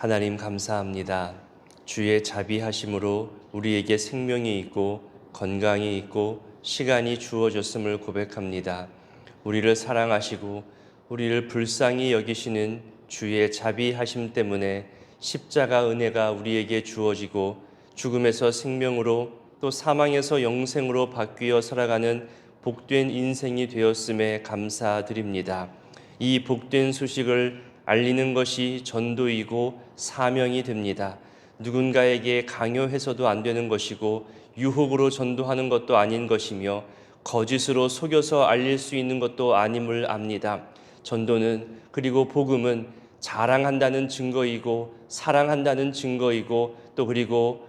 하나님 감사합니다. 주의 자비하심으로 우리에게 생명이 있고 건강이 있고 시간이 주어졌음을 고백합니다. 우리를 사랑하시고 우리를 불쌍히 여기시는 주의 자비하심 때문에 십자가 은혜가 우리에게 주어지고 죽음에서 생명으로 또 사망에서 영생으로 바뀌어 살아가는 복된 인생이 되었음에 감사드립니다. 이 복된 소식을 알리는 것이 전도이고 사명이 됩니다. 누군가에게 강요해서도 안 되는 것이고 유혹으로 전도하는 것도 아닌 것이며 거짓으로 속여서 알릴 수 있는 것도 아님을 압니다. 전도는 그리고 복음은 자랑한다는 증거이고 사랑한다는 증거이고 또 그리고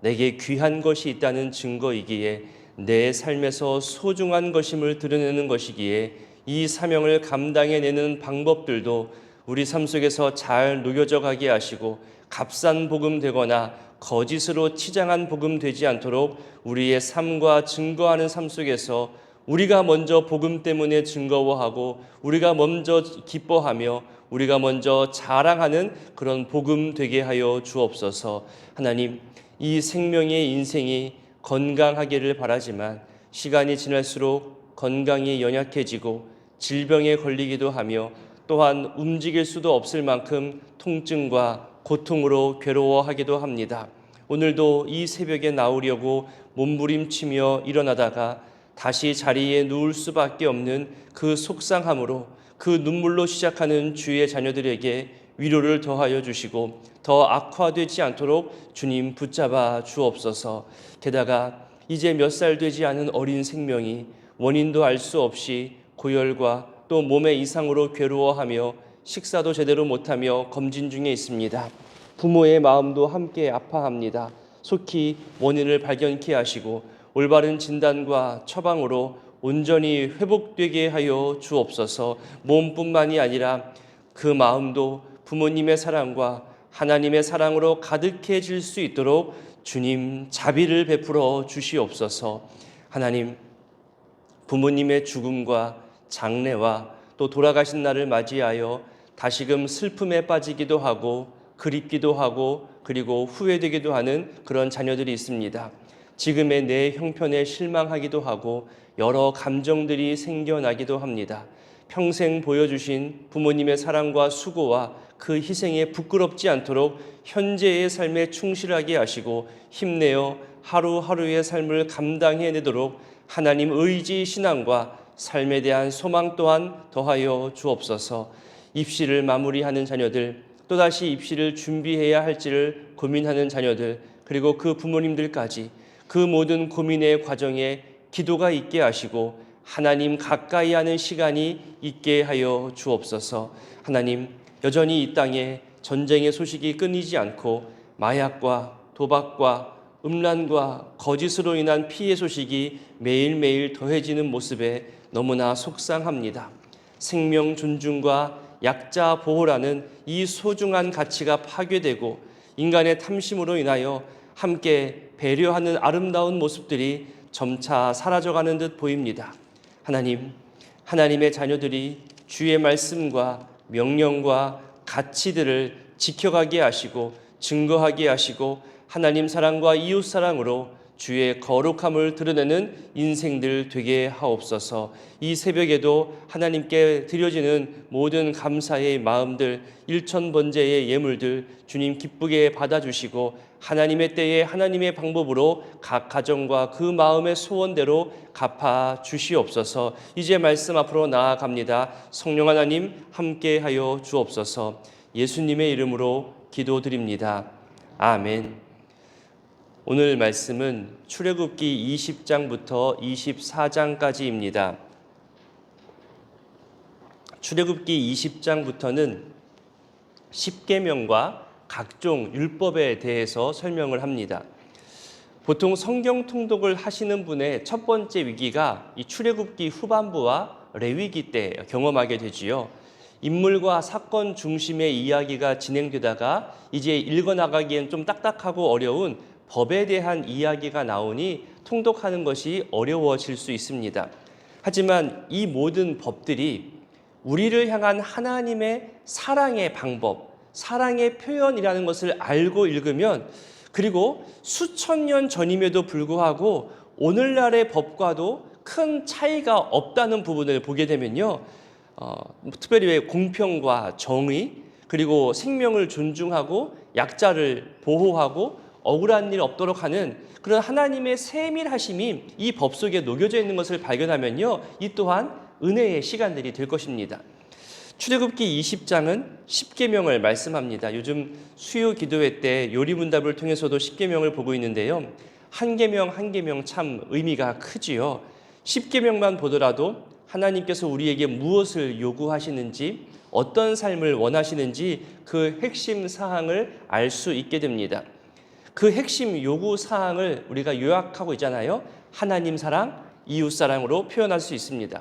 내게 귀한 것이 있다는 증거이기에 내 삶에서 소중한 것임을 드러내는 것이기에 이 사명을 감당해내는 방법들도 우리 삶 속에서 잘 녹여져 가게 하시고 값싼 복음 되거나 거짓으로 치장한 복음 되지 않도록 우리의 삶과 증거하는 삶 속에서 우리가 먼저 복음 때문에 증거하고 우리가 먼저 기뻐하며 우리가 먼저 자랑하는 그런 복음 되게 하여 주옵소서. 하나님, 이 생명의 인생이 건강하기를 바라지만 시간이 지날수록 건강이 연약해지고 질병에 걸리기도 하며 또한 움직일 수도 없을 만큼 통증과 고통으로 괴로워하기도 합니다. 오늘도 이 새벽에 나오려고 몸부림치며 일어나다가 다시 자리에 누울 수밖에 없는 그 속상함으로 그 눈물로 시작하는 주의 자녀들에게 위로를 더하여 주시고 더 악화되지 않도록 주님 붙잡아 주옵소서. 게다가 이제 몇 살 되지 않은 어린 생명이 원인도 알 수 없이 고열과 또 몸의 이상으로 괴로워하며 식사도 제대로 못하며 검진 중에 있습니다. 부모의 마음도 함께 아파합니다. 속히 원인을 발견케 하시고 올바른 진단과 처방으로 온전히 회복되게 하여 주옵소서. 몸뿐만이 아니라 그 마음도 부모님의 사랑과 하나님의 사랑으로 가득해질 수 있도록 주님 자비를 베풀어 주시옵소서. 하나님, 부모님의 죽음과 장례와 또 돌아가신 날을 맞이하여 다시금 슬픔에 빠지기도 하고 그립기도 하고 그리고 후회되기도 하는 그런 자녀들이 있습니다. 지금의 내 형편에 실망하기도 하고 여러 감정들이 생겨나기도 합니다. 평생 보여주신 부모님의 사랑과 수고와 그 희생에 부끄럽지 않도록 현재의 삶에 충실하게 하시고 힘내어 하루하루의 삶을 감당해내도록 하나님 의지 신앙과 삶에 대한 소망 또한 더하여 주옵소서. 입시를 마무리하는 자녀들, 또다시 입시를 준비해야 할지를 고민하는 자녀들, 그리고 그 부모님들까지 그 모든 고민의 과정에 기도가 있게 하시고 하나님 가까이 하는 시간이 있게 하여 주옵소서. 하나님, 여전히 이 땅에 전쟁의 소식이 끊이지 않고 마약과 도박과 음란과 거짓으로 인한 피해 소식이 매일매일 더해지는 모습에 너무나 속상합니다. 생명 존중과 약자 보호라는 이 소중한 가치가 파괴되고 인간의 탐심으로 인하여 함께 배려하는 아름다운 모습들이 점차 사라져가는 듯 보입니다. 하나님, 하나님의 자녀들이 주의 말씀과 명령과 가치들을 지켜가게 하시고 증거하게 하시고 하나님 사랑과 이웃 사랑으로 주의 거룩함을 드러내는 인생들 되게 하옵소서. 이 새벽에도 하나님께 드려지는 모든 감사의 마음들, 일천번제의 예물들 주님 기쁘게 받아주시고 하나님의 때에 하나님의 방법으로 각 가정과 그 마음의 소원대로 갚아 주시옵소서. 이제 말씀 앞으로 나아갑니다. 성령 하나님 함께하여 주옵소서. 예수님의 이름으로 기도드립니다. 아멘. 오늘 말씀은 출애굽기 20장부터 24장까지입니다. 출애굽기 20장부터는 십계명과 각종 율법에 대해서 설명을 합니다. 보통 성경 통독을 하시는 분의 첫 번째 위기가 이 출애굽기 후반부와 레위기 때 경험하게 되지요. 인물과 사건 중심의 이야기가 진행되다가 이제 읽어나가기엔 좀 딱딱하고 어려운 법에 대한 이야기가 나오니 통독하는 것이 어려워질 수 있습니다. 하지만 이 모든 법들이 우리를 향한 하나님의 사랑의 방법, 사랑의 표현이라는 것을 알고 읽으면, 그리고 수천 년 전임에도 불구하고 오늘날의 법과도 큰 차이가 없다는 부분을 보게 되면요, 특별히 왜 공평과 정의, 그리고 생명을 존중하고 약자를 보호하고 억울한 일 없도록 하는 그런 하나님의 세밀하심이 이 법 속에 녹여져 있는 것을 발견하면요, 이 또한 은혜의 시간들이 될 것입니다. 출애굽기 20장은 십계명을 말씀합니다. 요즘 수요 기도회 때 요리문답을 통해서도 십계명을 보고 있는데요, 한 계명 한 계명 참 의미가 크지요. 십계명만 보더라도 하나님께서 우리에게 무엇을 요구하시는지, 어떤 삶을 원하시는지 그 핵심 사항을 알 수 있게 됩니다. 그 핵심 요구 사항을 우리가 요약하고 있잖아요. 하나님 사랑, 이웃 사랑으로 표현할 수 있습니다.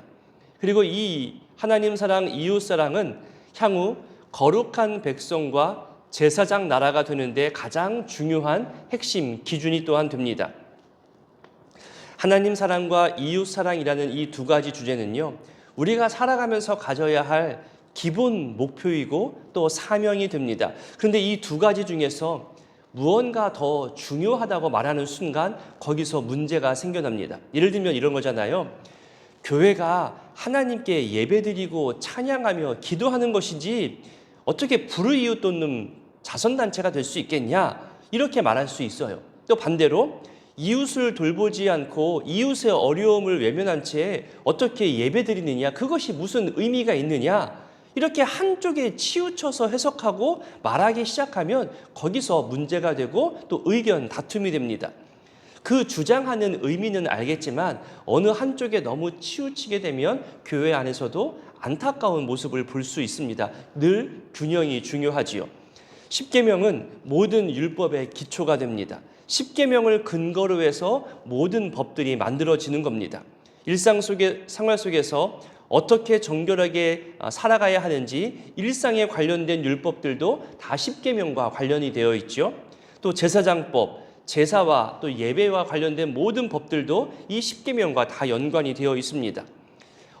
그리고 이 하나님 사랑, 이웃 사랑은 향후 거룩한 백성과 제사장 나라가 되는데 가장 중요한 핵심 기준이 또한 됩니다. 하나님 사랑과 이웃 사랑이라는 이 두 가지 주제는요, 우리가 살아가면서 가져야 할 기본 목표이고 또 사명이 됩니다. 그런데 이 두 가지 중에서 무언가 더 중요하다고 말하는 순간 거기서 문제가 생겨납니다. 예를 들면 이런 거잖아요. 교회가 하나님께 예배드리고 찬양하며 기도하는 것이지 어떻게 불의이웃 돕는 자선단체가 될 수 있겠냐, 이렇게 말할 수 있어요. 또 반대로 이웃을 돌보지 않고 이웃의 어려움을 외면한 채 어떻게 예배드리느냐, 그것이 무슨 의미가 있느냐, 이렇게 한쪽에 치우쳐서 해석하고 말하기 시작하면 거기서 문제가 되고 또 의견 다툼이 됩니다. 그 주장하는 의미는 알겠지만 어느 한쪽에 너무 치우치게 되면 교회 안에서도 안타까운 모습을 볼 수 있습니다. 늘 균형이 중요하지요. 십계명은 모든 율법의 기초가 됩니다. 십계명을 근거로 해서 모든 법들이 만들어지는 겁니다. 일상 속의 생활 속에서 어떻게 정결하게 살아가야 하는지 일상에 관련된 율법들도 다 십계명과 관련이 되어 있죠. 또 제사장법, 제사와 또 예배와 관련된 모든 법들도 이 십계명과 다 연관이 되어 있습니다.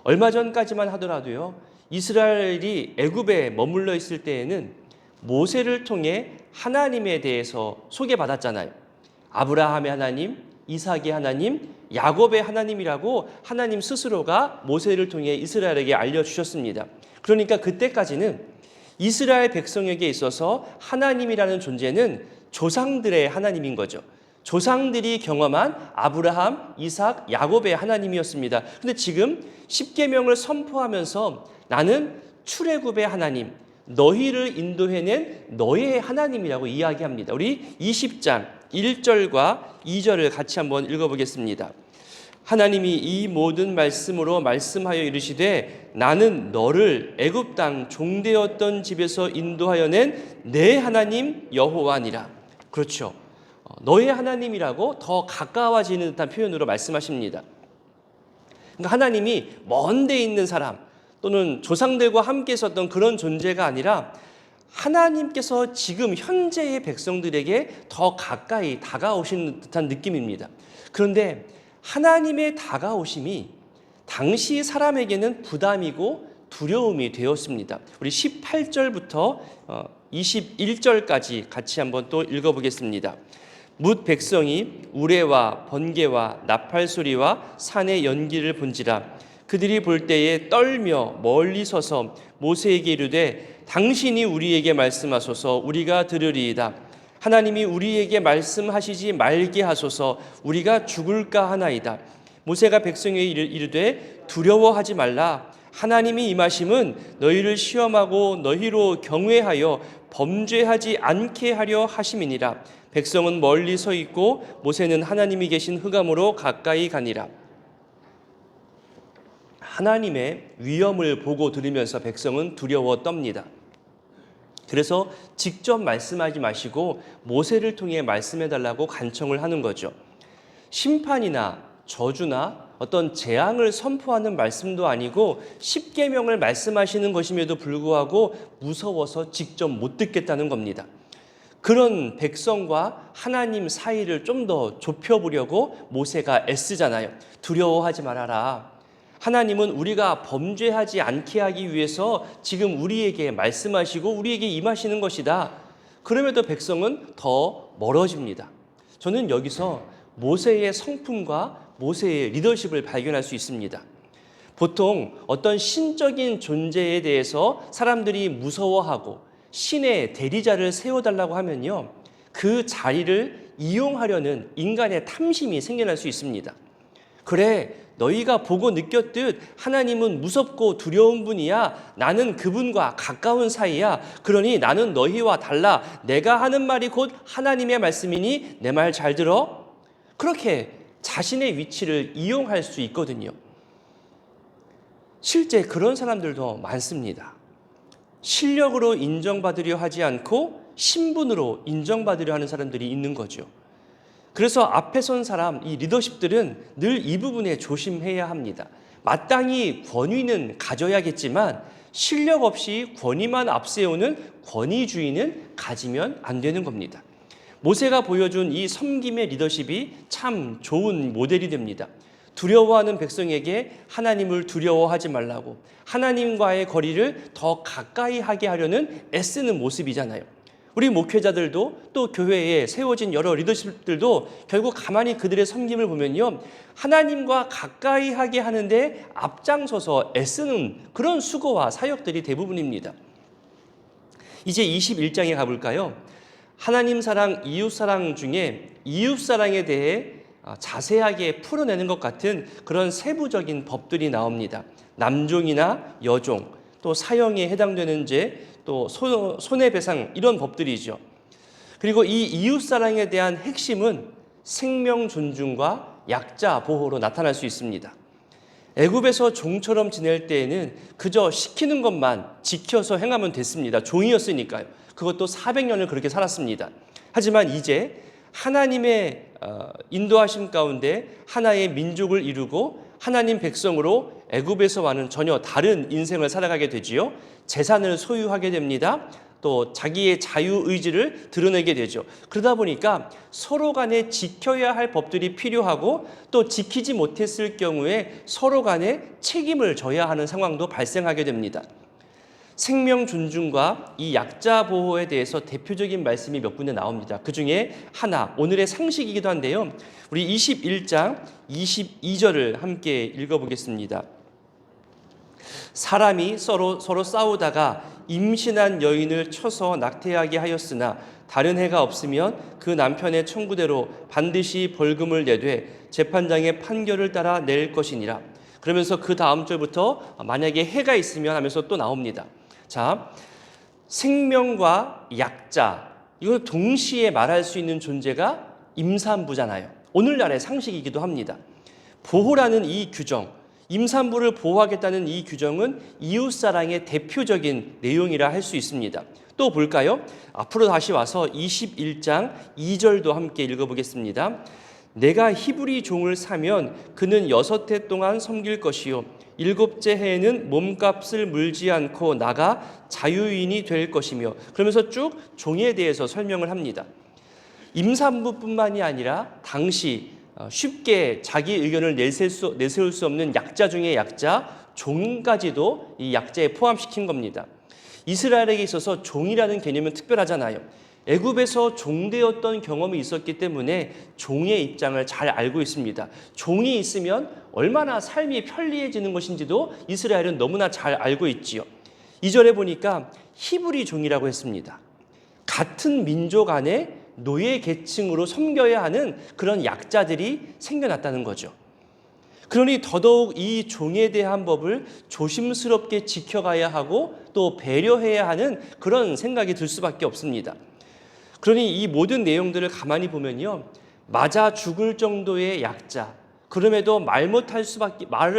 얼마 전까지만 하더라도요, 이스라엘이 애굽에 머물러 있을 때에는 모세를 통해 하나님에 대해서 소개받았잖아요. 아브라함의 하나님, 이삭의 하나님, 야곱의 하나님이라고 하나님 스스로가 모세를 통해 이스라엘에게 알려주셨습니다. 그러니까 그때까지는 이스라엘 백성에게 있어서 하나님이라는 존재는 조상들의 하나님인 거죠. 조상들이 경험한 아브라함, 이삭, 야곱의 하나님이었습니다. 그런데 지금 십계명을 선포하면서 나는 출애굽의 하나님, 너희를 인도해낸 너의 하나님이라고 이야기합니다. 우리 20장 1절과 2절을 같이 한번 읽어보겠습니다. 하나님이 이 모든 말씀으로 말씀하여 이르시되 나는 너를 애굽 땅 종되었던 집에서 인도하여 낸 내 하나님 여호와니라. 그렇죠. 너의 하나님이라고 더 가까워지는 듯한 표현으로 말씀하십니다. 그러니까 하나님이 먼 데 있는 사람 또는 조상들과 함께 있었던 그런 존재가 아니라 하나님께서 지금 현재의 백성들에게 더 가까이 다가오시는 듯한 느낌입니다. 그런데 하나님의 다가오심이 당시 사람에게는 부담이고 두려움이 되었습니다. 우리 18절부터 21절까지 같이 한번 또 읽어보겠습니다. 뭇 백성이 우레와 번개와 나팔 소리와 산의 연기를 본지라 그들이 볼 때에 떨며 멀리 서서 모세에게 이르되 당신이 우리에게 말씀하소서 우리가 들으리이다. 하나님이 우리에게 말씀하시지 말게 하소서 우리가 죽을까 하나이다. 모세가 백성에게 이르되 두려워하지 말라. 하나님이 임하심은 너희를 시험하고 너희로 경외하여 범죄하지 않게 하려 하심이니라. 백성은 멀리 서 있고 모세는 하나님이 계신 흑암으로 가까이 가니라. 하나님의 위엄을 보고 들으면서 백성은 두려워 떱니다. 그래서 직접 말씀하지 마시고 모세를 통해 말씀해달라고 간청을 하는 거죠. 심판이나 저주나 어떤 재앙을 선포하는 말씀도 아니고 십계명을 말씀하시는 것임에도 불구하고 무서워서 직접 못 듣겠다는 겁니다. 그런 백성과 하나님 사이를 좀 더 좁혀보려고 모세가 애쓰잖아요. 두려워하지 말아라. 하나님은 우리가 범죄하지 않게 하기 위해서 지금 우리에게 말씀하시고 우리에게 임하시는 것이다. 그럼에도 백성은 더 멀어집니다. 저는 여기서 모세의 성품과 모세의 리더십을 발견할 수 있습니다. 보통 어떤 신적인 존재에 대해서 사람들이 무서워하고 신의 대리자를 세워달라고 하면요, 그 자리를 이용하려는 인간의 탐심이 생겨날 수 있습니다. 그래, 너희가 보고 느꼈듯 하나님은 무섭고 두려운 분이야. 나는 그분과 가까운 사이야. 그러니 나는 너희와 달라. 내가 하는 말이 곧 하나님의 말씀이니 내 말 잘 들어. 그렇게 자신의 위치를 이용할 수 있거든요. 실제 그런 사람들도 많습니다. 실력으로 인정받으려 하지 않고 신분으로 인정받으려 하는 사람들이 있는 거죠. 그래서 앞에 선 사람, 이 리더십들은 늘 이 부분에 조심해야 합니다. 마땅히 권위는 가져야겠지만 실력 없이 권위만 앞세우는 권위주의는 가지면 안 되는 겁니다. 모세가 보여준 이 섬김의 리더십이 참 좋은 모델이 됩니다. 두려워하는 백성에게 하나님을 두려워하지 말라고, 하나님과의 거리를 더 가까이 하게 하려는 애쓰는 모습이잖아요. 우리 목회자들도 또 교회에 세워진 여러 리더십들도 결국 가만히 그들의 섬김을 보면요, 하나님과 가까이 하게 하는데 앞장서서 애쓰는 그런 수고와 사역들이 대부분입니다. 이제 21장에 가볼까요? 하나님 사랑, 이웃 사랑 중에 이웃 사랑에 대해 자세하게 풀어내는 것 같은 그런 세부적인 법들이 나옵니다. 남종이나 여종, 또 사형에 해당되는 죄, 또 손해배상, 이런 법들이죠. 그리고 이 이웃사랑에 대한 핵심은 생명 존중과 약자 보호로 나타날 수 있습니다. 애굽에서 종처럼 지낼 때에는 그저 시키는 것만 지켜서 행하면 됐습니다. 종이었으니까요. 그것도 400년을 그렇게 살았습니다. 하지만 이제 하나님의 인도하심 가운데 하나의 민족을 이루고 하나님 백성으로 애굽에서와는 전혀 다른 인생을 살아가게 되지요. 재산을 소유하게 됩니다. 또 자기의 자유의지를 드러내게 되죠. 그러다 보니까 서로 간에 지켜야 할 법들이 필요하고 또 지키지 못했을 경우에 서로 간에 책임을 져야 하는 상황도 발생하게 됩니다. 생명 존중과 이 약자 보호에 대해서 대표적인 말씀이 몇 군데 나옵니다. 그 중에 하나, 오늘의 상식이기도 한데요. 우리 21장 22절을 함께 읽어보겠습니다. 사람이 서로 싸우다가 임신한 여인을 쳐서 낙태하게 하였으나 다른 해가 없으면 그 남편의 청구대로 반드시 벌금을 내되 재판장의 판결을 따라 낼 것이니라. 그러면서 그 다음 절부터 만약에 해가 있으면 하면서 또 나옵니다. 자, 생명과 약자, 이걸 동시에 말할 수 있는 존재가 임산부잖아요. 오늘날의 상식이기도 합니다. 보호라는 이 규정, 임산부를 보호하겠다는 이 규정은 이웃사랑의 대표적인 내용이라 할 수 있습니다. 또 볼까요? 앞으로 다시 와서 21장 2절도 함께 읽어보겠습니다. 내가 히브리 종을 사면 그는 6해 동안 섬길 것이요 7째 해에는 몸값을 물지 않고 나가 자유인이 될 것이며, 그러면서 쭉 종에 대해서 설명을 합니다. 임산부뿐만이 아니라 당시 쉽게 자기 의견을 내세울 수 없는 약자 중에 약자, 종까지도 이 약자에 포함시킨 겁니다. 이스라엘에게 있어서 종이라는 개념은 특별하잖아요. 애굽에서 종되었던 경험이 있었기 때문에 종의 입장을 잘 알고 있습니다. 종이 있으면 얼마나 삶이 편리해지는 것인지도 이스라엘은 너무나 잘 알고 있지요. 2절에 보니까 히브리 종이라고 했습니다. 같은 민족 안에 노예 계층으로 섬겨야 하는 그런 약자들이 생겨났다는 거죠. 그러니 더더욱 이 종에 대한 법을 조심스럽게 지켜가야 하고 또 배려해야 하는 그런 생각이 들 수밖에 없습니다. 그러니 이 모든 내용들을 가만히 보면요, 맞아 죽을 정도의 약자, 그럼에도 말을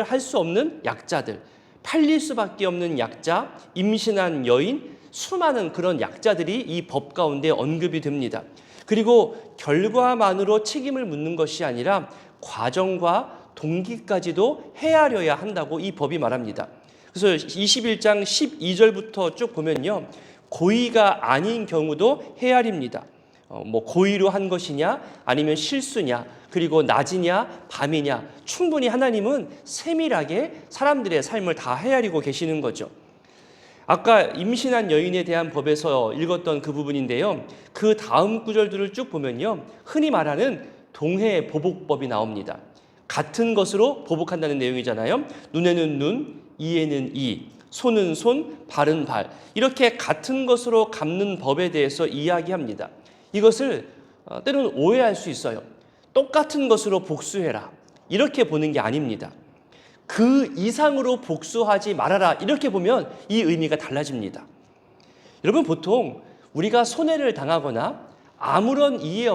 할 수 없는 약자들, 팔릴 수밖에 없는 약자, 임신한 여인, 수많은 그런 약자들이 이 법 가운데 언급이 됩니다. 그리고 결과만으로 책임을 묻는 것이 아니라 과정과 동기까지도 헤아려야 한다고 이 법이 말합니다. 그래서 21장 12절부터 쭉 보면요, 고의가 아닌 경우도 헤아립니다. 뭐 고의로 한 것이냐 아니면 실수냐 그리고 낮이냐 밤이냐 충분히 하나님은 세밀하게 사람들의 삶을 다 헤아리고 계시는 거죠. 아까 임신한 여인에 대한 법에서 읽었던 그 부분인데요. 그 다음 구절들을 쭉 보면요. 흔히 말하는 동해 보복법이 나옵니다. 같은 것으로 보복한다는 내용이잖아요. 눈에는 눈, 이에는 이, 손은 손, 발은 발. 이렇게 같은 것으로 갚는 법에 대해서 이야기합니다. 이것을 때로는 오해할 수 있어요. 똑같은 것으로 복수해라. 이렇게 보는 게 아닙니다. 그 이상으로 복수하지 말아라. 이렇게 보면 이 의미가 달라집니다. 여러분 보통 우리가 손해를 당하거나 아무런 이유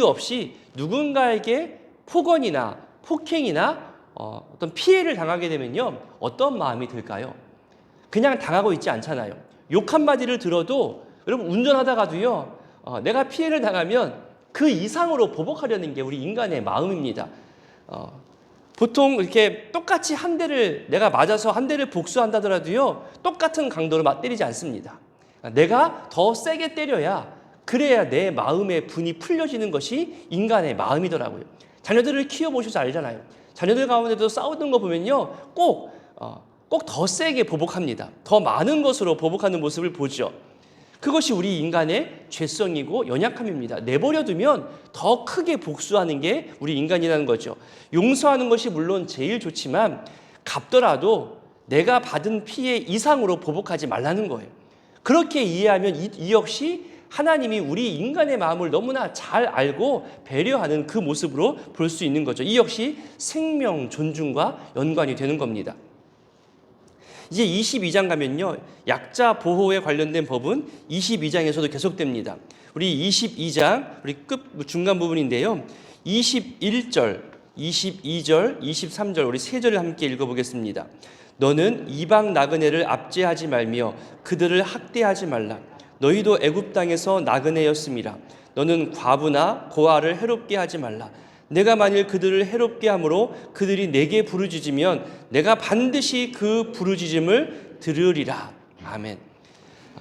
없이 누군가에게 폭언이나 폭행이나 어떤 피해를 당하게 되면요. 어떤 마음이 들까요? 그냥 당하고 있지 않잖아요. 욕 한마디를 들어도 여러분 운전하다가도요. 내가 피해를 당하면 그 이상으로 보복하려는 게 우리 인간의 마음입니다. 보통 이렇게 똑같이 한 대를 내가 맞아서 한 대를 복수한다더라도요. 똑같은 강도로 맞때리지 않습니다. 내가 더 세게 때려야 그래야 내 마음의 분이 풀려지는 것이 인간의 마음이더라고요. 자녀들을 키워보셔서 알잖아요. 자녀들 가운데도 싸우는 거 보면요. 꼭 더 세게 보복합니다. 더 많은 것으로 보복하는 모습을 보죠. 그것이 우리 인간의 죄성이고 연약함입니다. 내버려두면 더 크게 복수하는 게 우리 인간이라는 거죠. 용서하는 것이 물론 제일 좋지만 갚더라도 내가 받은 피해 이상으로 보복하지 말라는 거예요. 그렇게 이해하면 이 역시 하나님이 우리 인간의 마음을 너무나 잘 알고 배려하는 그 모습으로 볼 수 있는 거죠. 이 역시 생명 존중과 연관이 되는 겁니다. 이제 22장 가면요. 약자 보호에 관련된 법은 22장에서도 계속됩니다. 우리 22장, 우리 중간 부분인데요. 21절, 22절, 23절 우리 세 절을 함께 읽어보겠습니다. 너는 이방 나그네를 압제하지 말며 그들을 학대하지 말라. 너희도 애굽 땅에서 나그네였음이라. 너는 과부나 고아를 해롭게 하지 말라. 내가 만일 그들을 해롭게 함으로 그들이 내게 부르짖으면 내가 반드시 그 부르짖음을 들으리라. 아멘.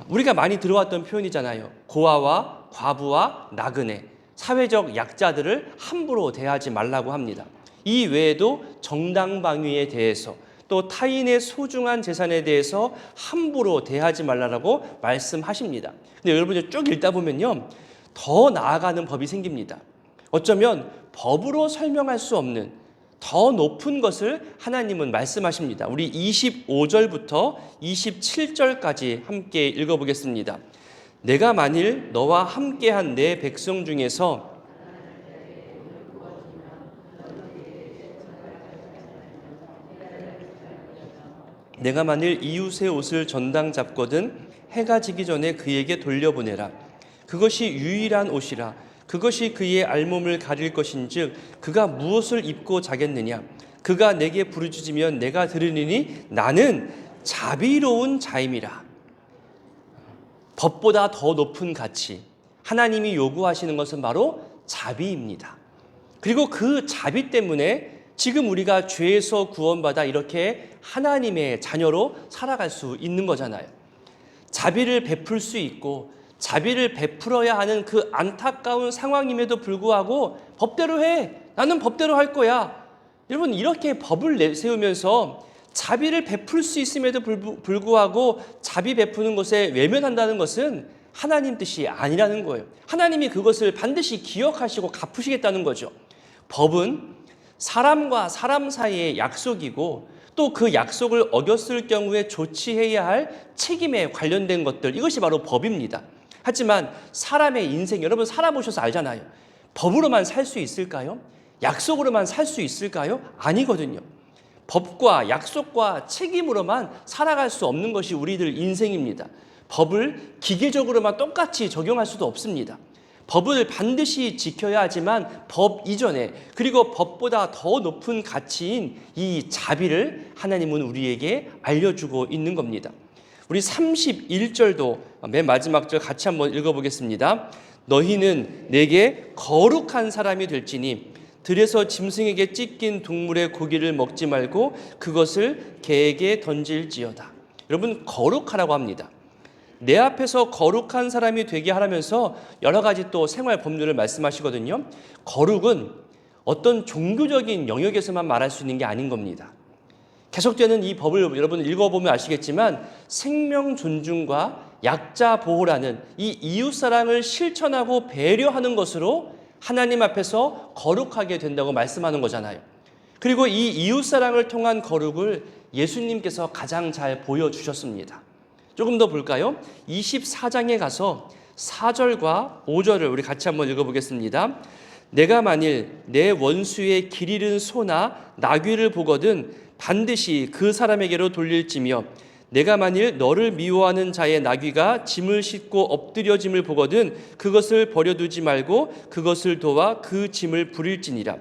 우리가 많이 들어왔던 표현이잖아요. 고아와 과부와 나그네, 사회적 약자들을 함부로 대하지 말라고 합니다. 이 외에도 정당방위에 대해서 또 타인의 소중한 재산에 대해서 함부로 대하지 말라고 말씀하십니다. 근데 여러분이 쭉 읽다 보면요. 더 나아가는 법이 생깁니다. 어쩌면 법으로 설명할 수 없는 더 높은 것을 하나님은 말씀하십니다. 우리 25절부터 27절까지 함께 읽어보겠습니다. 내가 만일 너와 함께한 내 백성 중에서 내가 만일 이웃의 옷을 전당 잡거든 해가 지기 전에 그에게 돌려보내라. 그것이 유일한 옷이라. 그것이 그의 알몸을 가릴 것인즉 그가 무엇을 입고 자겠느냐. 그가 내게 부르짖으면 내가 들으리니 나는 자비로운 자임이라. 법보다 더 높은 가치, 하나님이 요구하시는 것은 바로 자비입니다. 그리고 그 자비 때문에 지금 우리가 죄에서 구원받아 이렇게 하나님의 자녀로 살아갈 수 있는 거잖아요. 자비를 베풀 수 있고 자비를 베풀어야 하는 그 안타까운 상황임에도 불구하고 법대로 해. 나는 법대로 할 거야. 여러분 이렇게 법을 내세우면서 자비를 베풀 수 있음에도 불구하고 자비 베푸는 것에 외면한다는 것은 하나님 뜻이 아니라는 거예요. 하나님이 그것을 반드시 기억하시고 갚으시겠다는 거죠. 법은 사람과 사람 사이의 약속이고 또 그 약속을 어겼을 경우에 조치해야 할 책임에 관련된 것들, 이것이 바로 법입니다. 하지만 사람의 인생, 여러분 살아보셔서 알잖아요. 법으로만 살 수 있을까요? 약속으로만 살 수 있을까요? 아니거든요. 법과 약속과 책임으로만 살아갈 수 없는 것이 우리들 인생입니다. 법을 기계적으로만 똑같이 적용할 수도 없습니다. 법을 반드시 지켜야 하지만 법 이전에 그리고 법보다 더 높은 가치인 이 자비를 하나님은 우리에게 알려주고 있는 겁니다. 우리 31절도 맨 마지막 절 같이 한번 읽어보겠습니다. 너희는 내게 거룩한 사람이 될지니 들에서 짐승에게 찢긴 동물의 고기를 먹지 말고 그것을 개에게 던질지어다. 여러분 거룩하라고 합니다. 내 앞에서 거룩한 사람이 되게 하라면서 여러 가지 또 생활 법률을 말씀하시거든요. 거룩은 어떤 종교적인 영역에서만 말할 수 있는 게 아닌 겁니다. 계속되는 이 법을 여러분 읽어보면 아시겠지만 생명 존중과 약자 보호라는 이 이웃사랑을 실천하고 배려하는 것으로 하나님 앞에서 거룩하게 된다고 말씀하는 거잖아요. 그리고 이 이웃사랑을 통한 거룩을 예수님께서 가장 잘 보여주셨습니다. 조금 더 볼까요? 24장에 가서 4절과 5절을 우리 같이 한번 읽어보겠습니다. 내가 만일 내 원수의 길 잃은 소나 나귀를 보거든 반드시 그 사람에게로 돌릴지며 내가 만일 너를 미워하는 자의 나귀가 짐을 싣고 엎드려짐을 보거든 그것을 버려두지 말고 그것을 도와 그 짐을 부릴지니라.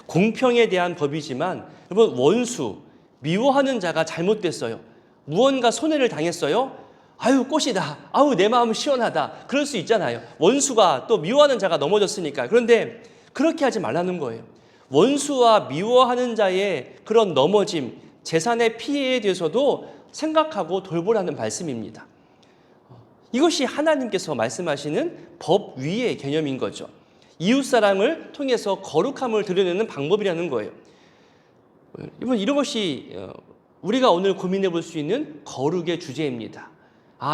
공평에 대한 법이지만 여러분 원수, 미워하는 자가 잘못됐어요. 무언가 손해를 당했어요. 아유 꽃이다. 아유 내 마음은 시원하다. 그럴 수 있잖아요. 원수가 또 미워하는 자가 넘어졌으니까. 그런데 그렇게 하지 말라는 거예요. 원수와 미워하는 자의 그런 넘어짐, 재산의 피해에 대해서도 생각하고 돌보라는 말씀입니다. 이것이 하나님께서 말씀하시는 법 위의 개념인 거죠. 이웃사랑을 통해서 거룩함을 드러내는 방법이라는 거예요. 이런 것이 우리가 오늘 고민해 볼 수 있는 거룩의 주제입니다.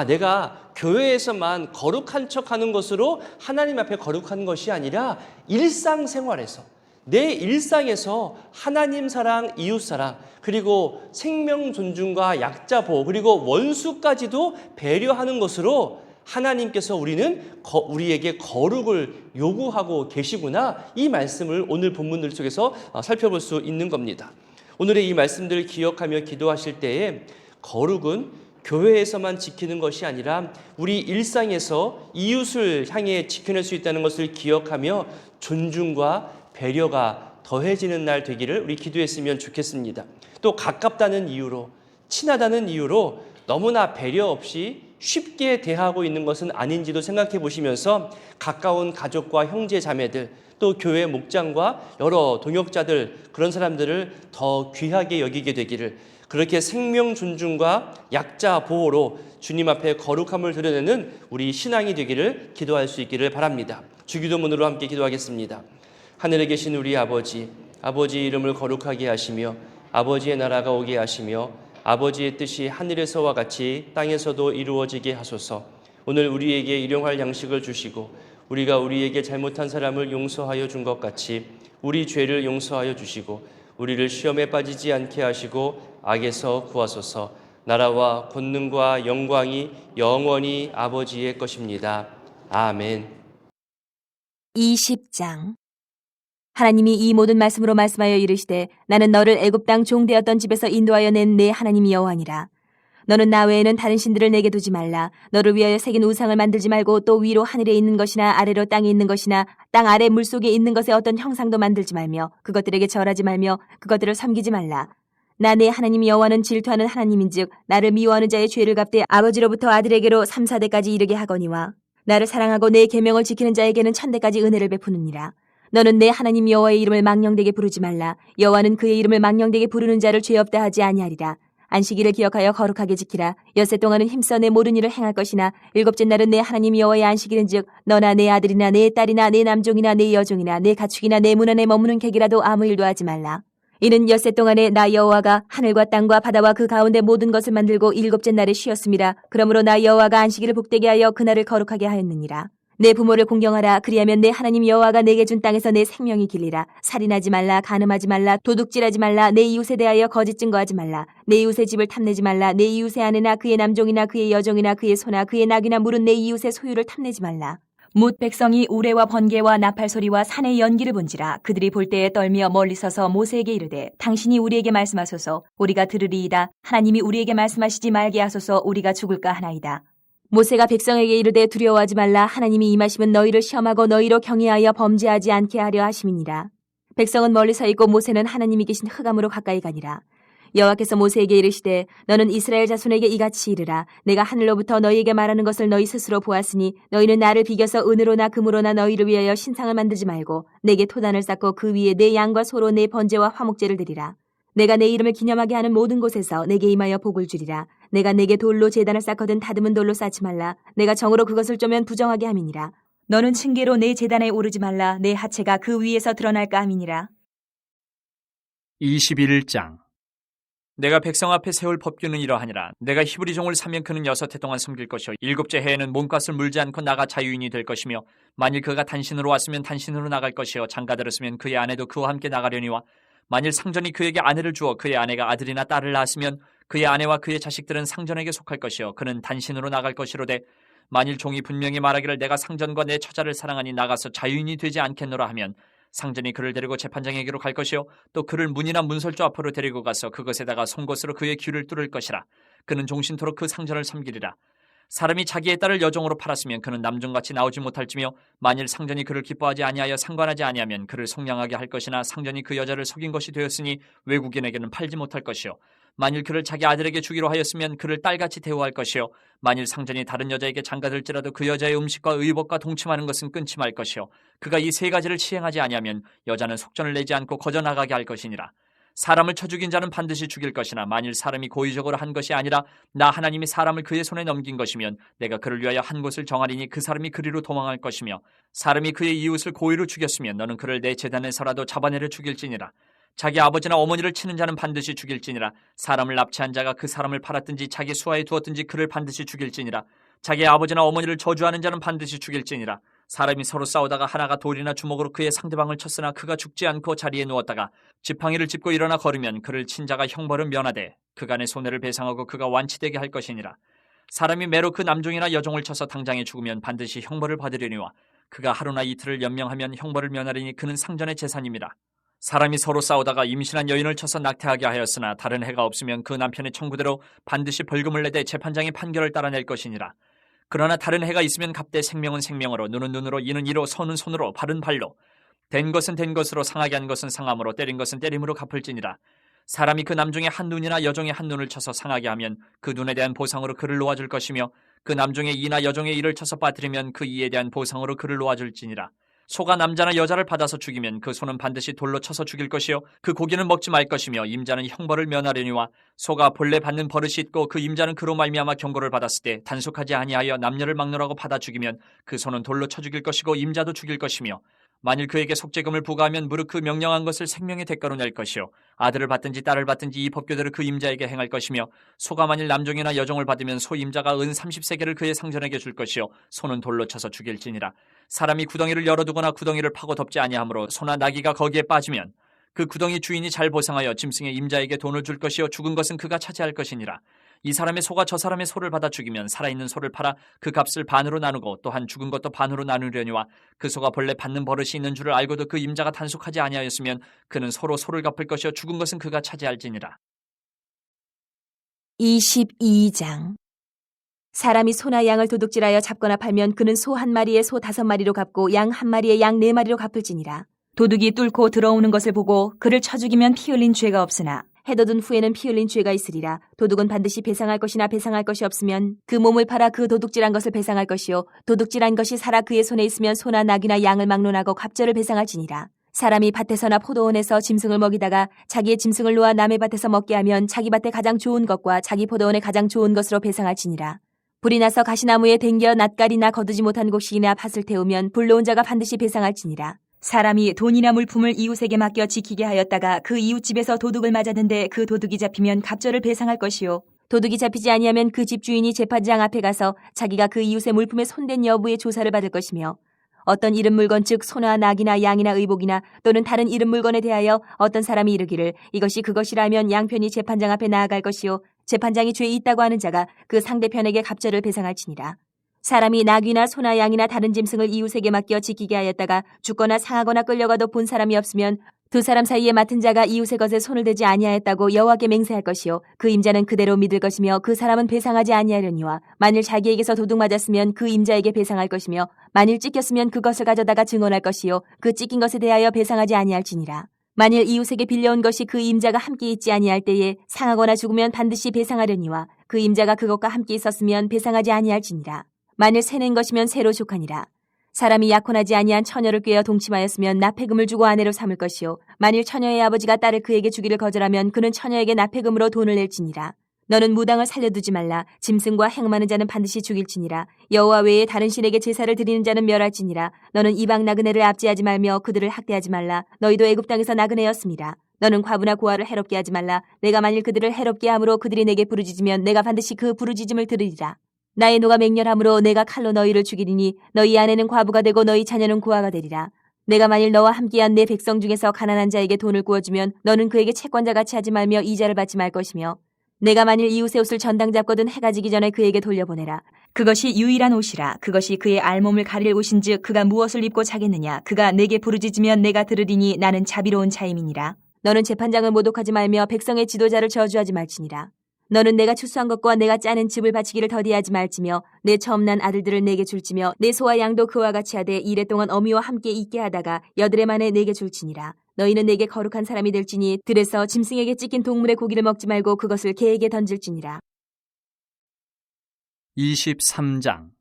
내가 교회에서만 거룩한 척하는 것으로 하나님 앞에 거룩한 것이 아니라 일상생활에서 내 일상에서 하나님 사랑, 이웃 사랑, 그리고 생명 존중과 약자 보호, 그리고 원수까지도 배려하는 것으로 하나님께서 우리에게 거룩을 요구하고 계시구나, 이 말씀을 오늘 본문들 속에서 살펴볼 수 있는 겁니다. 오늘의 이 말씀들을 기억하며 기도하실 때에 거룩은 교회에서만 지키는 것이 아니라 우리 일상에서 이웃을 향해 지켜낼 수 있다는 것을 기억하며 존중과 배려가 더해지는 날 되기를 우리 기도했으면 좋겠습니다. 또 가깝다는 이유로, 친하다는 이유로 너무나 배려 없이 쉽게 대하고 있는 것은 아닌지도 생각해 보시면서 가까운 가족과 형제 자매들, 또 교회 목장과 여러 동역자들, 그런 사람들을 더 귀하게 여기게 되기를, 그렇게 생명 존중과 약자 보호로 주님 앞에 거룩함을 드러내는 우리 신앙이 되기를 기도할 수 있기를 바랍니다. 주기도문으로 함께 기도하겠습니다. 하늘에 계신 우리 아버지, 아버지의 이름을 거룩하게 하시며 아버지의 나라가 오게 하시며 아버지의 뜻이 하늘에서와 같이 땅에서도 이루어지게 하소서. 오늘 우리에게 일용할 양식을 주시고 우리가 우리에게 잘못한 사람을 용서하여 준 것 같이 우리 죄를 용서하여 주시고 우리를 시험에 빠지지 않게 하시고 악에서 구하소서. 나라와 권능과 영광이 영원히 아버지의 것입니다. 아멘. 20장. 하나님이 이 모든 말씀으로 말씀하여 이르시되 나는 너를 애굽 땅 종되었던 집에서 인도하여 낸 내 하나님 여호와니라. 너는 나 외에는 다른 신들을 내게 두지 말라. 너를 위하여 새긴 우상을 만들지 말고 또 위로 하늘에 있는 것이나 아래로 땅에 있는 것이나 땅 아래 물속에 있는 것의 어떤 형상도 만들지 말며 그것들에게 절하지 말며 그것들을 섬기지 말라. 나 내 하나님 여호와는 질투하는 하나님인즉 나를 미워하는 자의 죄를 갚되 아버지로부터 아들에게로 3, 4대까지 이르게 하거니와 나를 사랑하고 내 계명을 지키는 자에게는 1000대까지 은혜를 베푸느니라. 너는 내 하나님 여호와의 이름을 망령되게 부르지 말라. 여호와는 그의 이름을 망령되게 부르는 자를 죄 없다 하지 아니하리라. 안식일을 기억하여 거룩하게 지키라. 엿새 동안은 힘써 내 모든 일을 행할 것이나 일곱째 날은 내 하나님 여호와의 안식일은즉 너나 내 아들이나 내 딸이나 내 남종이나 내 여종이나 내 가축이나 내 문 안에 머무는 객이라도 아무 일도 하지 말라. 이는 엿새 동안에 나 여호와가 하늘과 땅과 바다와 그 가운데 모든 것을 만들고 일곱째 날에 쉬었음이라. 그러므로 나 여호와가 안식일을 복되게 하여 그날을 거룩하게 하였느니라. 내 부모를 공경하라. 그리하면 내 하나님 여호와가 내게 준 땅에서 내 생명이 길리라. 살인하지 말라. 간음하지 말라. 도둑질하지 말라. 내 이웃에 대하여 거짓 증거하지 말라. 내 이웃의 집을 탐내지 말라. 내 이웃의 아내나 그의 남종이나 그의 여종이나 그의 소나 그의 낙이나 물은 내 이웃의 소유를 탐내지 말라. 뭇 백성이 우레와 번개와 나팔 소리와 산의 연기를 본지라. 그들이 볼 때에 떨며 멀리 서서 모세에게 이르되 당신이 우리에게 말씀하소서. 우리가 들으리이다. 하나님이 우리에게 말씀하시지 말게 하소서. 우리가 죽을까 하나이다. 모세가 백성에게 이르되 두려워하지 말라. 하나님이 임하시면 너희를 시험하고 너희로 경외하여 범죄하지 않게 하려 하심이니라. 백성은 멀리 서 있고 모세는 하나님이 계신 흑암으로 가까이 가니라. 여호와께서 모세에게 이르시되 너는 이스라엘 자손에게 이같이 이르라. 내가 하늘로부터 너희에게 말하는 것을 너희 스스로 보았으니 너희는 나를 비겨서 은으로나 금으로나 너희를 위하여 신상을 만들지 말고 내게 토단을 쌓고 그 위에 내 양과 소로 내 번제와 화목제를 드리라. 내가 내 이름을 기념하게 하는 모든 곳에서 내게 임하여 복을 주리라. 내가 내게 돌로 제단을 쌓거든 다듬은 돌로 쌓지 말라. 내가 정으로 그것을 쪼면 부정하게 함이니라. 너는 층계로 내 제단에 오르지 말라. 내 하체가 그 위에서 드러날까 함이니라. 21장. 내가 백성 앞에 세울 법규는 이러하니라. 내가 히브리 종을 사면 그는 6해 동안 섬길 것이요 7째 해에는 몸값을 물지 않고 나가 자유인이 될 것이며, 만일 그가 단신으로 왔으면 단신으로 나갈 것이요 장가들었으면 그의 아내도 그와 함께 나가려니와, 만일 상전이 그에게 아내를 주어 그의 아내가 아들이나 딸을 낳았으면 그의 아내와 그의 자식들은 상전에게 속할 것이요 그는 단신으로 나갈 것이로되, 만일 종이 분명히 말하기를 내가 상전과 내 처자를 사랑하니 나가서 자유인이 되지 않겠노라 하면 상전이 그를 데리고 재판장에게로 갈 것이요 또 그를 문이나 문설주 앞으로 데리고 가서 그것에다가 송곳으로 그의 귀를 뚫을 것이라. 그는 종신토록 그 상전을 섬기리라. 사람이 자기의 딸을 여종으로 팔았으면 그는 남종같이 나오지 못할지며, 만일 상전이 그를 기뻐하지 아니하여 상관하지 아니하면 그를 속량하게 할 것이나, 상전이 그 여자를 속인 것이 되었으니 외국인에게는 팔지 못할 것이요 만일 그를 자기 아들에게 주기로 하였으면 그를 딸같이 대우할 것이요 만일 상전이 다른 여자에게 장가들지라도 그 여자의 음식과 의복과 동침하는 것은 끊지 말 것이요 그가 이 3가지를 시행하지 아니하면 여자는 속전을 내지 않고 거저 나가게 할 것이니라. 사람을 쳐 죽인 자는 반드시 죽일 것이나, 만일 사람이 고의적으로 한 것이 아니라 나 하나님이 사람을 그의 손에 넘긴 것이면 내가 그를 위하여 한 곳을 정하리니 그 사람이 그리로 도망할 것이며, 사람이 그의 이웃을 고의로 죽였으면 너는 그를 내 제단에서라도 잡아내려 죽일지니라. 자기 아버지나 어머니를 치는 자는 반드시 죽일지니라. 사람을 납치한 자가 그 사람을 팔았든지 자기 수하에 두었든지 그를 반드시 죽일지니라. 자기 아버지나 어머니를 저주하는 자는 반드시 죽일지니라. 사람이 서로 싸우다가 하나가 돌이나 주먹으로 그의 상대방을 쳤으나 그가 죽지 않고 자리에 누웠다가 지팡이를 짚고 일어나 걸으면 그를 친 자가 형벌을 면하되 그간의 손해를 배상하고 그가 완치되게 할 것이니라. 사람이 매로 그 남종이나 여종을 쳐서 당장에 죽으면 반드시 형벌을 받으려니와, 그가 하루나 이틀을 연명하면 형벌을 면하리니 그는 상전의 재산입니다. 사람이 서로 싸우다가 임신한 여인을 쳐서 낙태하게 하였으나 다른 해가 없으면 그 남편의 청구대로 반드시 벌금을 내되 재판장의 판결을 따라낼 것이니라. 그러나 다른 해가 있으면 갑대 생명은 생명으로, 눈은 눈으로, 이는 이로, 손은 손으로, 발은 발로, 된 것은 된 것으로, 상하게 한 것은 상함으로, 때린 것은 때림으로 갚을지니라. 사람이 그 남종의 한 눈이나 여종의 한 눈을 쳐서 상하게 하면 그 눈에 대한 보상으로 그를 놓아줄 것이며, 그 남종의 이나 여종의 이를 쳐서 빠뜨리면 그 이에 대한 보상으로 그를 놓아줄지니라. 소가 남자나 여자를 받아서 죽이면 그 소는 반드시 돌로 쳐서 죽일 것이요 그 고기는 먹지 말 것이며, 임자는 형벌을 면하려니와, 소가 본래 받는 버릇이 있고 그 임자는 그로 말미암아 경고를 받았을 때 단속하지 아니하여 남녀를 막노라고 받아 죽이면 그 소는 돌로 쳐 죽일 것이고 임자도 죽일 것이며, 만일 그에게 속죄금을 부과하면 무릇 그 명령한 것을 생명의 대가로 낼 것이요 아들을 받든지 딸을 받든지 이 법규대로 그 임자에게 행할 것이며, 소가 만일 남종이나 여종을 받으면 소 임자가 은 30세겔을 그의 상전에게 줄 것이요 소는 돌로 쳐서 죽일지니라. 사람이 구덩이를 열어두거나 구덩이를 파고 덮지 아니하므로 소나 나귀가 거기에 빠지면 그 구덩이 주인이 잘 보상하여 짐승의 임자에게 돈을 줄 것이요 죽은 것은 그가 차지할 것이니라. 이 사람의 소가 저 사람의 소를 받아 죽이면 살아있는 소를 팔아 그 값을 반으로 나누고 또한 죽은 것도 반으로 나누려니와, 그 소가 본래 받는 버릇이 있는 줄을 알고도 그 임자가 단속하지 아니하였으면 그는 서로 소를 갚을 것이요 죽은 것은 그가 차지할지니라. 22장. 사람이 소나 양을 도둑질하여 잡거나 팔면 그는 소 1마리에 소 5마리로 갚고 양 1마리에 양 4마리로 갚을지니라. 도둑이 뚫고 들어오는 것을 보고 그를 쳐 죽이면 피 흘린 죄가 없으나 해돋은 후에는 피 흘린 죄가 있으리라. 도둑은 반드시 배상할 것이나 배상할 것이 없으면 그 몸을 팔아 그 도둑질한 것을 배상할 것이요 도둑질한 것이 살아 그의 손에 있으면 소나 낙이나 양을 막론하고 갑절을 배상할지니라. 사람이 밭에서나 포도원에서 짐승을 먹이다가 자기의 짐승을 놓아 남의 밭에서 먹게 하면 자기 밭에 가장 좋은 것과 자기 포도원에 가장 좋은 것으로 배상할지니라. 불이 나서 가시나무에 댕겨 낫갈이나 거두지 못한 곡식이나 팥을 태우면 불러온 자가 반드시 배상할지니라. 사람이 돈이나 물품을 이웃에게 맡겨 지키게 하였다가 그 이웃 집에서 도둑을 맞았는데 그 도둑이 잡히면 갑절을 배상할 것이요 도둑이 잡히지 아니하면 그 집 주인이 재판장 앞에 가서 자기가 그 이웃의 물품에 손댄 여부의 조사를 받을 것이며, 어떤 이른 물건 즉 소나 낙이나 양이나 의복이나 또는 다른 이른 물건에 대하여 어떤 사람이 이르기를 이것이 그것이라 하면 양편이 재판장 앞에 나아갈 것이요 재판장이 죄 있다고 하는 자가 그 상대편에게 갑절을 배상할지니라. 사람이 낙이나 소나 양이나 다른 짐승을 이웃에게 맡겨 지키게 하였다가 죽거나 상하거나 끌려가도 본 사람이 없으면 두 사람 사이에 맡은 자가 이웃의 것에 손을 대지 아니하였다고 여호와께 맹세할 것이요 그 임자는 그대로 믿을 것이며 그 사람은 배상하지 아니하려니와, 만일 자기에게서 도둑 맞았으면 그 임자에게 배상할 것이며 만일 찢겼으면 그것을 가져다가 증언할 것이요 그 찢긴 것에 대하여 배상하지 아니할지니라. 만일 이웃에게 빌려온 것이 그 임자가 함께 있지 아니할 때에 상하거나 죽으면 반드시 배상하려니와, 그 임자가 그것과 함께 있었으면 배상하지 아니할지니라. 만일 새낸 것이면 새로 족하니라. 사람이 약혼하지 아니한 처녀를 꾀어 동침하였으면 납폐금을 주고 아내로 삼을 것이요 만일 처녀의 아버지가 딸을 그에게 주기를 거절하면 그는 처녀에게 납폐금으로 돈을 낼지니라. 너는 무당을 살려두지 말라. 짐승과 행하는 자는 반드시 죽일지니라. 여호와 외에 다른 신에게 제사를 드리는 자는 멸할지니라. 너는 이방 나그네를 압제하지 말며 그들을 학대하지 말라. 너희도 애굽 땅에서 나그네였습니다. 너는 과부나 고아를 해롭게 하지 말라. 내가 만일 그들을 해롭게 함으로 그들이 내게 부르짖으면 내가 반드시 그 부르짖음을 들으리라. 나의 노가 맹렬함으로 내가 칼로 너희를 죽이리니 너희 아내는 과부가 되고 너희 자녀는 고아가 되리라. 내가 만일 너와 함께한 내 백성 중에서 가난한 자에게 돈을 구워주면 너는 그에게 채권자같이 하지 말며 이자를 받지 말 것이며 내가 만일 이웃의 옷을 전당 잡거든 해가 지기 전에 그에게 돌려보내라. 그것이 유일한 옷이라. 그것이 그의 알몸을 가릴 옷인즉 그가 무엇을 입고 자겠느냐. 그가 내게 부르짖으면 내가 들으리니 나는 자비로운 자임이니라. 너는 재판장을 모독하지 말며 백성의 지도자를 저주하지 말지니라. 너는 내가 추수한 것과 내가 짜낸 즙을 바치기를 더디하지 말지며 내 처음 난 아들들을 내게 줄지며 내 소와 양도 그와 같이 하되 이래 동안 어미와 함께 있게 하다가 여드레 만에 내게 줄지니라. 너희는 내게 거룩한 사람이 될지니 들에서 짐승에게 찢긴 동물의 고기를 먹지 말고 그것을 개에게 던질지니라. 23장.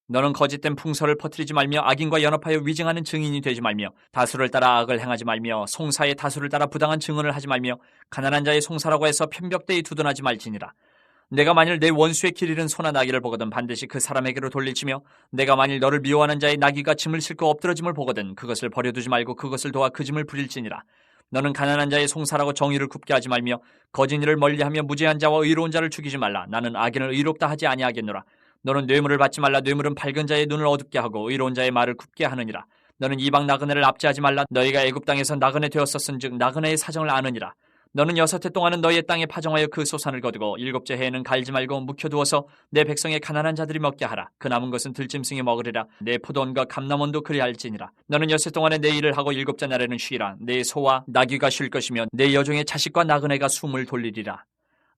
너는 거짓된 풍설을 퍼뜨리지 말며 악인과 연합하여 위증하는 증인이 되지 말며 다수를 따라 악을 행하지 말며 송사의 다수를 따라 부당한 증언을 하지 말며 가난한 자의 송사라고 해서 편벽되이 두둔하지 말지니라. 내가 만일 내 원수의 길 잃은 소나 나귀를 보거든 반드시 그 사람에게로 돌리치며 내가 만일 너를 미워하는 자의 나귀가 짐을 싣고 엎드러짐을 보거든 그것을 버려두지 말고 그것을 도와 그 짐을 부릴지니라. 너는 가난한 자의 송사라고 정의를 굽게 하지 말며 거짓 일을 멀리하며 무죄한 자와 의로운 자를 죽이지 말라. 나는 악인을 의롭다 하지 아니하겠노라. 너는 뇌물을 받지 말라. 뇌물은 밝은 자의 눈을 어둡게 하고 의로운 자의 말을 굽게 하느니라. 너는 이방 나그네를 압제하지 말라. 너희가 애굽 땅에서 나그네 되었었은즉 나그네의 사정을 아느니라. 너는 6해 동안은 너희의 땅에 파종하여 그 소산을 거두고 7째 해에는 갈지 말고 묵혀두어서 내 백성의 가난한 자들이 먹게 하라. 그 남은 것은 들짐승이 먹으리라. 내 포도원과 감람원도 그리할지니라. 너는 6해 동안에 내 일을 하고 7째 날에는 쉬라. 내 소와 나귀가 쉴 것이며 내 여종의 자식과 나그네가 숨을 돌리리라.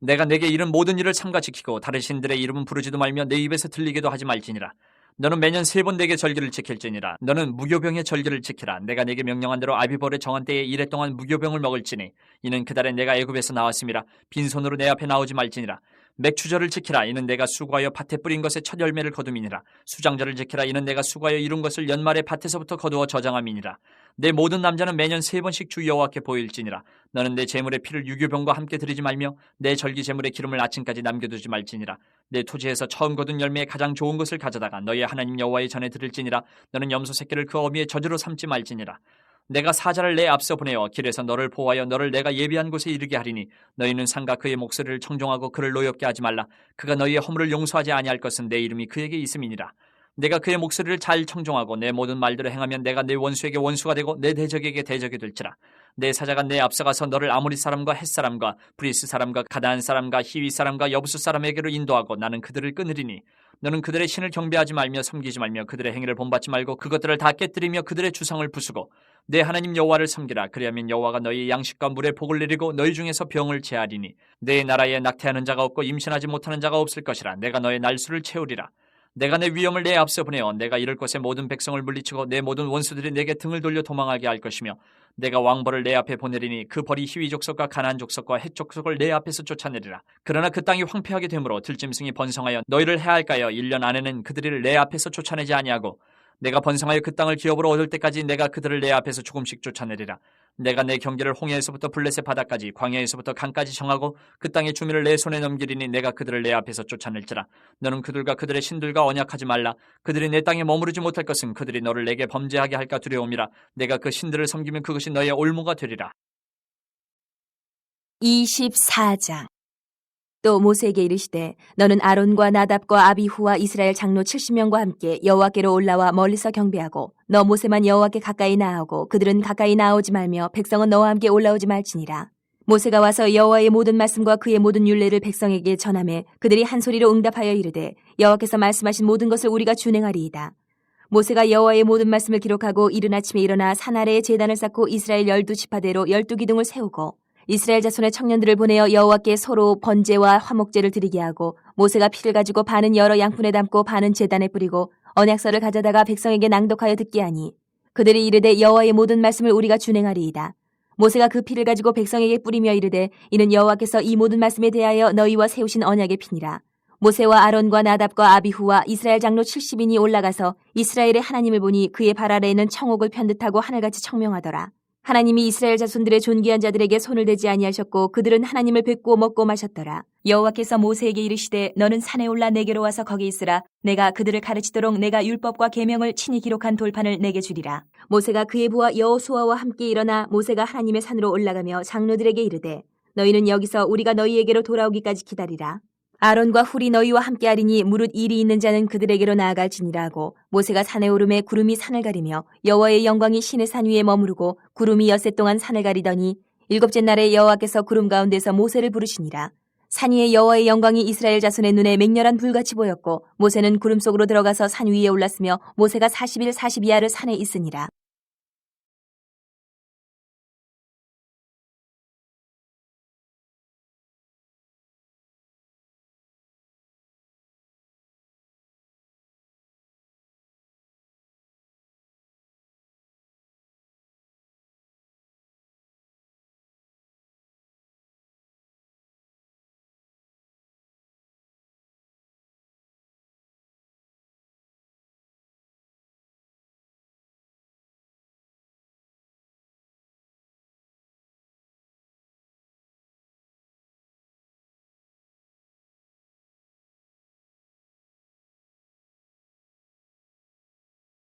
내가 내게 이른 모든 일을 삼가 지키고 다른 신들의 이름은 부르지도 말며 내 입에서 들리게도 하지 말지니라. 너는 매년 3번 내게 절기를 지킬지니라. 너는 무교병의 절기를 지키라. 내가 내게 명령한 대로 아비벌의 정한 때에 1해 동안 무교병을 먹을지니 이는 그달에 내가 애굽에서 나왔음이라. 빈손으로 내 앞에 나오지 말지니라. 맥추절을 지키라. 이는 내가 수고하여 밭에 뿌린 것의 첫 열매를 거둠이니라. 수장절을 지키라. 이는 내가 수고하여 이룬 것을 연말에 밭에서부터 거두어 저장함이니라. 내 모든 남자는 매년 3번씩 주 여호와께 보일지니라. 너는 내 제물의 피를 유교병과 함께 드리지 말며 내 절기 제물의 기름을 아침까지 남겨두지 말지니라. 내 토지에서 처음 거둔 열매의 가장 좋은 것을 가져다가 너의 하나님 여호와의 전에 드릴지니라. 너는 염소 새끼를 그 어미의 저주로 삼지 말지니라. 내가 사자를 내 앞서 보내어 길에서 너를 보호하여 너를 내가 예비한 곳에 이르게 하리니 너희는 상가 그의 목소리를 청종하고 그를 노엽게 하지 말라. 그가 너희의 허물을 용서하지 아니할 것은 내 이름이 그에게 있음이니라. 내가 그의 목소리를 잘 청종하고 내 모든 말대로 행하면 내가 내 원수에게 원수가 되고 내 대적에게 대적이 될지라. 내 사자가 내 앞서가서 너를 아모리 사람과 헷 사람과 브리스 사람과 가나안 사람과 히위 사람과 여부수 사람에게로 인도하고 나는 그들을 끊으리니 너는 그들의 신을 경배하지 말며 섬기지 말며 그들의 행위를 본받지 말고 그것들을 다 깨뜨리며 그들의 주상을 부수고 내 하나님 여호와를 섬기라. 그리하면 여호와가 너희의 양식과 물에 복을 내리고 너희 중에서 병을 제하리니 내 나라에 낙태하는 자가 없고 임신하지 못하는 자가 없을 것이라. 내가 너의 날수를 채우리라. 내가 내 위엄을 내 앞서 보내어 내가 이럴 곳의 모든 백성을 물리치고 내 모든 원수들이 내게 등을 돌려 도망하게 할 것이며 내가 왕벌을 내 앞에 보내리니 그 벌이 히위 족속과 가나안 족속과 헷 족속을 내 앞에서 쫓아내리라. 그러나 그 땅이 황폐하게 되므로 들짐승이 번성하여 너희를 해할까여 1년 안에는 그들을 내 앞에서 쫓아내지 아니하고 내가 번성하여 그 땅을 기업으로 얻을 때까지 내가 그들을 내 앞에서 조금씩 쫓아내리라. 내가 내 경계를 홍해에서부터 블레셋 바다까지 광야에서부터 강까지 정하고 그 땅의 주민을 내 손에 넘기리니 내가 그들을 내 앞에서 쫓아낼지라. 너는 그들과 그들의 신들과 언약하지 말라. 그들이 내 땅에 머무르지 못할 것은 그들이 너를 내게 범죄하게 할까 두려움이라. 내가 그 신들을 섬기면 그것이 너의 올무가 되리라. 24장. 또 모세에게 이르시되 너는 아론과 나답과 아비후와 이스라엘 장로 70명과 함께 여호와께로 올라와 멀리서 경배하고 너 모세만 여호와께 가까이 나아오고 그들은 가까이 나오지 말며 백성은 너와 함께 올라오지 말지니라. 모세가 와서 여호와의 모든 말씀과 그의 모든 율례를 백성에게 전하매 그들이 한 소리로 응답하여 이르되 여호와께서 말씀하신 모든 것을 우리가 준행하리이다. 모세가 여호와의 모든 말씀을 기록하고 이른 아침에 일어나 산 아래에 제단을 쌓고 이스라엘 12지파대로 12기둥을 세우고 이스라엘 자손의 청년들을 보내어 여호와께 서로 번제와 화목제를 드리게 하고 모세가 피를 가지고 반은 여러 양푼에 담고 반은 제단에 뿌리고 언약서를 가져다가 백성에게 낭독하여 듣게 하니 그들이 이르되 여호와의 모든 말씀을 우리가 준행하리이다. 모세가 그 피를 가지고 백성에게 뿌리며 이르되 이는 여호와께서 이 모든 말씀에 대하여 너희와 세우신 언약의 피니라. 모세와 아론과 나답과 아비후와 이스라엘 장로 70인이 올라가서 이스라엘의 하나님을 보니 그의 발 아래에는 청옥을 편듯하고 하늘같이 청명하더라. 하나님이 이스라엘 자손들의 존귀한 자들에게 손을 대지 아니하셨고 그들은 하나님을 뵙고 먹고 마셨더라. 여호와께서 모세에게 이르시되 너는 산에 올라 내게로 와서 거기 있으라. 내가 그들을 가르치도록 내가 율법과 계명을 친히 기록한 돌판을 내게 주리라. 모세가 그의 부하 여호수아와 함께 일어나 모세가 하나님의 산으로 올라가며 장로들에게 이르되 너희는 여기서 우리가 너희에게로 돌아오기까지 기다리라. 아론과 훌이 너희와 함께하리니 무릇 일이 있는 자는 그들에게로 나아갈지니라 하고 모세가 산에 오르매 구름이 산을 가리며 여호와의 영광이 시내 산 위에 머무르고 구름이 엿새 동안 산을 가리더니 일곱째 날에 여호와께서 구름 가운데서 모세를 부르시니라. 산 위에 여호와의 영광이 이스라엘 자손의 눈에 맹렬한 불같이 보였고 모세는 구름 속으로 들어가서 산 위에 올랐으며 모세가 40일 42야를 산에 있으니라.